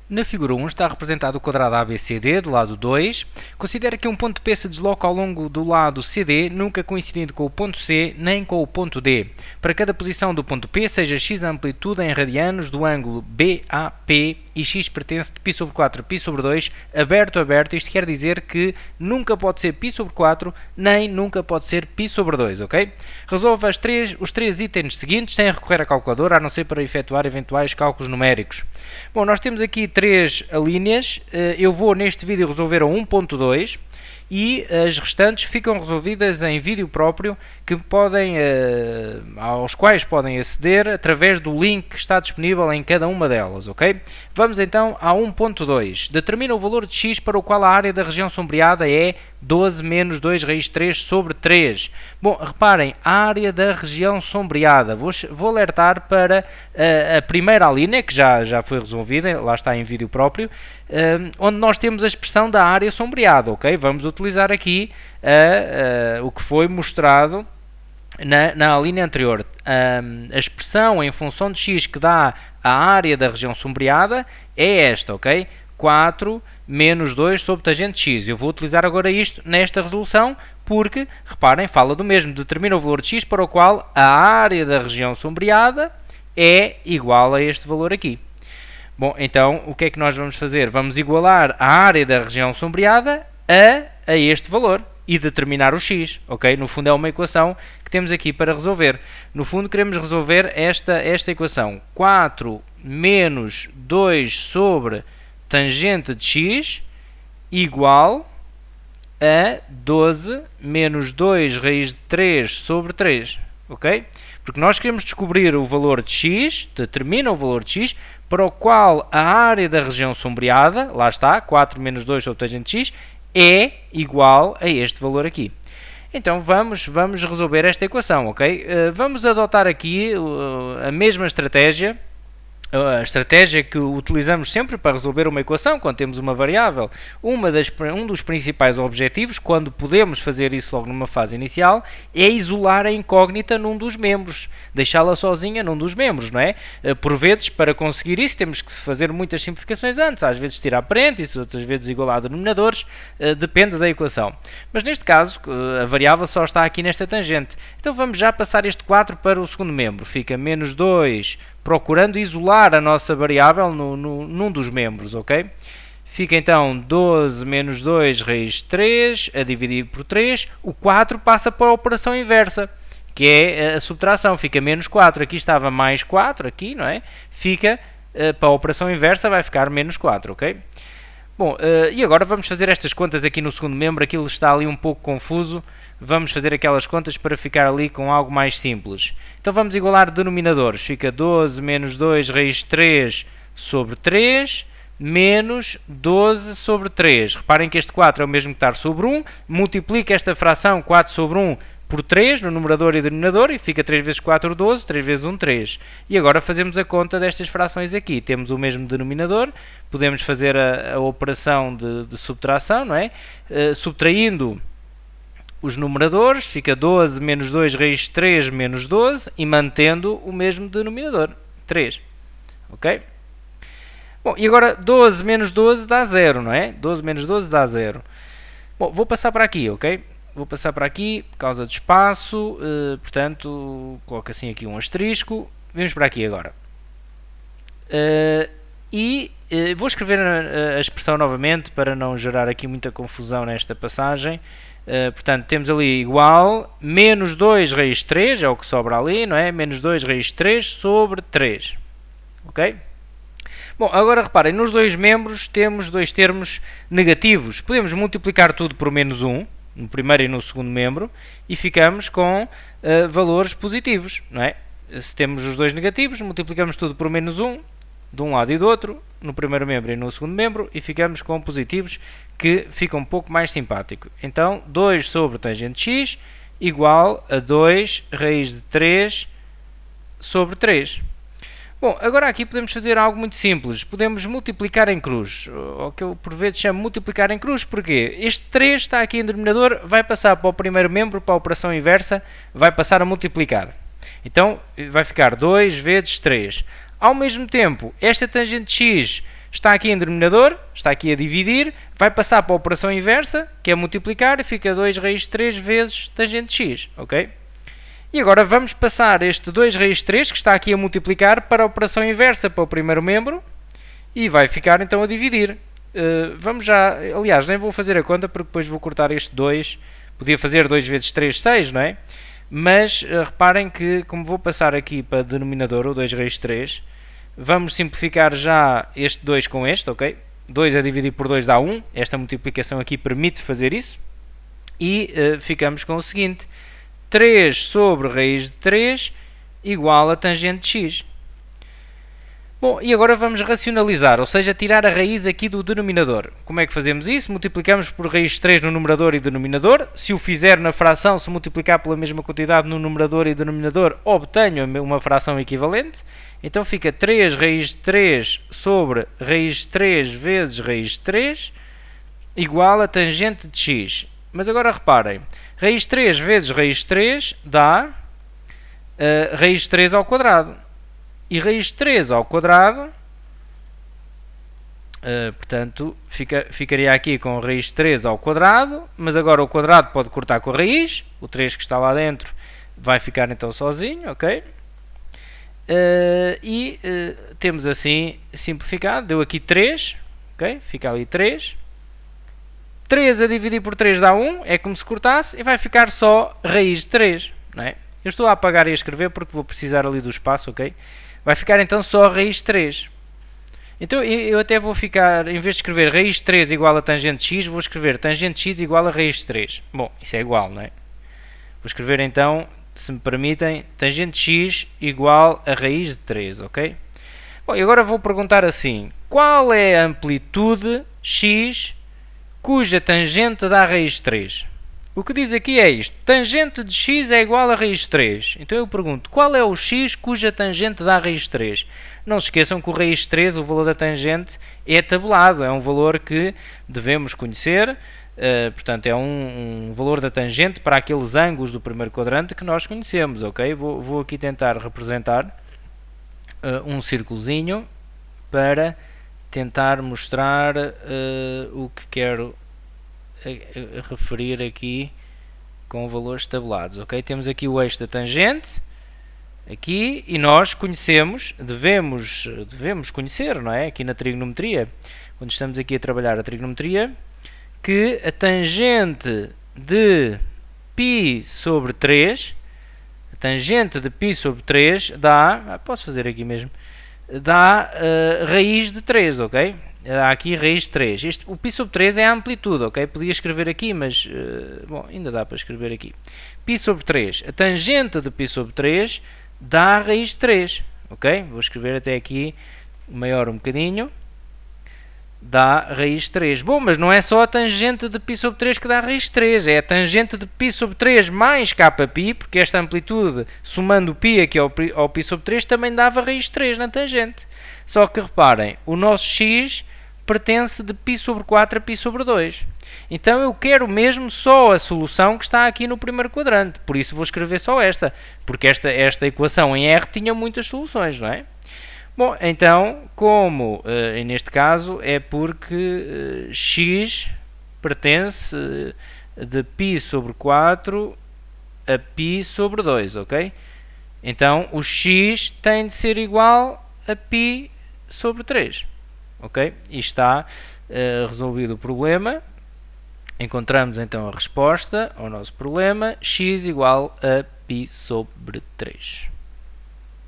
Na figura 1 está representado o quadrado ABCD do lado 2. Considera que um ponto P se desloca ao longo do lado CD, nunca coincidindo com o ponto C nem com o ponto D. Para cada posição do ponto P, seja x a amplitude em radianos do ângulo BAP e x pertence de π sobre 4 a π sobre 2, aberto. Isto quer dizer que nunca pode ser π sobre 4, nem nunca pode ser π sobre 2, ok? Resolva os três itens seguintes sem recorrer à calculadora, a não ser para efetuar eventuais cálculos numéricos. Bom, nós temos aqui três linhas. Eu vou neste vídeo resolver a 1.2 e as restantes ficam resolvidas em vídeo próprio aos quais podem aceder através do link que está disponível em cada uma delas, ok? Vamos então a 1.2. Determina o valor de x para o qual a área da região sombreada é 12 menos 2 raiz 3 sobre 3. Bom, reparem, a área da região sombreada. Vou alertar para a primeira linha, que já foi resolvida, lá está em vídeo próprio, onde nós temos a expressão da área sombreada, ok? Vamos utilizar aqui o que foi mostrado na linha anterior. A expressão em função de x que dá a área da região sombreada é esta, ok? 4 menos 2 sobre tangente x. Eu vou utilizar agora isto nesta resolução porque, reparem, fala do mesmo. Determina o valor de x para o qual a área da região sombreada é igual a este valor aqui. Bom, então, o que é que nós vamos fazer? Vamos igualar a área da região sombreada a este valor e determinar o x, ok? No fundo é uma equação que temos aqui para resolver. No fundo queremos resolver esta equação. 4 menos 2 sobre tangente de x igual a 12 menos 2 raiz de 3 sobre 3, ok? Porque nós queremos descobrir o valor de x, determina o valor de x, para o qual a área da região sombreada, lá está, 4 menos 2 sobre tangente de x, é igual a este valor aqui. Então vamos resolver esta equação, ok? Vamos adotar aqui a mesma estratégia, a estratégia que utilizamos sempre para resolver uma equação quando temos uma variável. Um dos principais objetivos, quando podemos fazer isso logo numa fase inicial, é isolar a incógnita num dos membros, deixá-la sozinha num dos membros, não é? Por vezes, para conseguir isso, temos que fazer muitas simplificações antes, às vezes tirar parênteses, outras vezes igualar denominadores, depende da equação. Mas neste caso, a variável só está aqui nesta tangente. Então vamos já passar este 4 para o segundo membro. Fica menos 2, procurando isolar a nossa variável num dos membros, ok? Fica então 12 menos 2 raiz de 3 a dividir por 3. O 4 passa para a operação inversa, que é a subtração. Fica menos 4. Aqui estava mais 4, aqui, não é? Fica, para a operação inversa, vai ficar menos 4, ok? Bom, e agora vamos fazer estas contas aqui no segundo membro. Aquilo está ali um pouco confuso. Vamos fazer aquelas contas para ficar ali com algo mais simples. Então vamos igualar denominadores. Fica 12 menos 2 raiz de 3 sobre 3 menos 12 sobre 3. Reparem que este 4 é o mesmo que estar sobre 1. Multiplica esta fração 4 sobre 1 por 3 no numerador e denominador e fica 3 vezes 4, 12, 3 vezes 1, 3. E agora fazemos a conta destas frações aqui. Temos o mesmo denominador, podemos fazer a operação de subtração, não é? Subtraindo os numeradores, fica 12 menos 2 raiz de 3 menos 12 e mantendo o mesmo denominador, 3. Ok? Bom, e agora 12 menos 12 dá 0, não é? 12 menos 12 dá 0. Bom, vou passar para aqui, ok? Vou passar para aqui, por causa de espaço, portanto, coloco assim aqui um asterisco. Vamos para aqui agora. Vou escrever a expressão novamente para não gerar aqui muita confusão nesta passagem. Portanto, temos ali igual, menos 2 raiz de 3, é o que sobra ali, não é? Menos 2 raiz de 3 sobre 3. Ok? Bom, agora reparem, nos dois membros temos dois termos negativos. Podemos multiplicar tudo por menos 1, no primeiro e no segundo membro, e ficamos com valores positivos, não é? Se temos os dois negativos, multiplicamos tudo por menos 1, de um lado e do outro, no primeiro membro e no segundo membro, e ficamos com positivos, que fica um pouco mais simpático. Então, 2 sobre tangente x igual a 2 raiz de 3 sobre 3. Bom, agora aqui podemos fazer algo muito simples. Podemos multiplicar em cruz, o que eu por vezes chamo multiplicar em cruz. Porquê? Este 3 está aqui em denominador, vai passar para o primeiro membro, para a operação inversa, vai passar a multiplicar. Então, vai ficar 2 vezes 3. Ao mesmo tempo, esta tangente x está aqui em denominador, está aqui a dividir, vai passar para a operação inversa, que é multiplicar, e fica 2 raiz de 3 vezes tangente de x, ok? E agora vamos passar este 2 raiz de 3, que está aqui a multiplicar, para a operação inversa, para o primeiro membro, e vai ficar então a dividir. Vamos já, aliás, nem vou fazer a conta, porque depois vou cortar este 2, podia fazer 2 vezes 3, 6, não é? Mas reparem que, como vou passar aqui para denominador, o 2 raiz de 3, vamos simplificar já este 2 com este, ok? 2 a dividir por 2 dá 1, esta multiplicação aqui permite fazer isso, e ficamos com o seguinte: 3 sobre raiz de 3 igual a tangente de x. Bom, e agora vamos racionalizar, ou seja, tirar a raiz aqui do denominador. Como é que fazemos isso? Multiplicamos por raiz de 3 no numerador e denominador. Se o fizer na fração, se multiplicar pela mesma quantidade no numerador e denominador, obtenho uma fração equivalente. Então fica 3 raiz de 3 sobre raiz de 3 vezes raiz de 3 igual a tangente de x. Mas agora reparem, raiz de 3 vezes raiz de 3 dá raiz de 3 ao quadrado. E raiz de 3 ao quadrado, portanto, ficaria aqui com raiz de 3 ao quadrado, mas agora o quadrado pode cortar com a raiz, o 3 que está lá dentro vai ficar então sozinho, ok? Temos assim simplificado, deu aqui 3, ok? Fica ali 3. 3 a dividir por 3 dá 1, é como se cortasse, e vai ficar só raiz de 3, não é? Eu estou a apagar e a escrever porque vou precisar ali do espaço, ok? Vai ficar então só raiz de 3. Então eu até vou ficar, em vez de escrever raiz de 3 igual a tangente de x, vou escrever tangente de x igual a raiz de 3. Bom, isso é igual, não é? Vou escrever então, se me permitem, tangente de x igual a raiz de 3, ok? Bom, e agora vou perguntar assim: qual é a amplitude x cuja tangente dá raiz de 3? O que diz aqui é isto: tangente de x é igual a raiz de 3. Então eu pergunto, qual é o x cuja tangente dá raiz de 3? Não se esqueçam que o raiz de 3, o valor da tangente, é tabelado. É um valor que devemos conhecer. Portanto, é um valor da tangente para aqueles ângulos do primeiro quadrante que nós conhecemos. Ok? Vou aqui tentar representar um círculozinho para tentar mostrar o que quero a referir aqui com valores tabelados, ok? Temos aqui o eixo da tangente, aqui, e nós conhecemos, devemos conhecer, não é? Aqui na trigonometria, quando estamos aqui a trabalhar a trigonometria, que a tangente de π sobre 3, a tangente de π sobre 3 dá, posso fazer aqui mesmo, dá raiz de 3, ok? Há aqui raiz de 3. O π sobre 3 é a amplitude, ok? Podia escrever aqui, mas bom, ainda dá para escrever aqui. π sobre 3. A tangente de π sobre 3 dá raiz de 3, ok? Vou escrever até aqui maior um bocadinho. Dá raiz de 3. Bom, mas não é só a tangente de π sobre 3 que dá raiz de 3. É a tangente de π sobre 3 mais kπ, porque esta amplitude, somando o π aqui ao π sobre 3, também dava raiz de 3 na tangente. Só que reparem, o nosso x pertence de π sobre 4 a π sobre 2. Então eu quero mesmo só a solução que está aqui no primeiro quadrante. Por isso vou escrever só esta, porque esta equação em R tinha muitas soluções, não é? Bom, então, como neste caso é porque x pertence de π sobre 4 a π sobre 2, ok? Então o x tem de ser igual a π sobre 3. Ok? E está resolvido o problema. Encontramos então a resposta ao nosso problema: x igual a π sobre 3.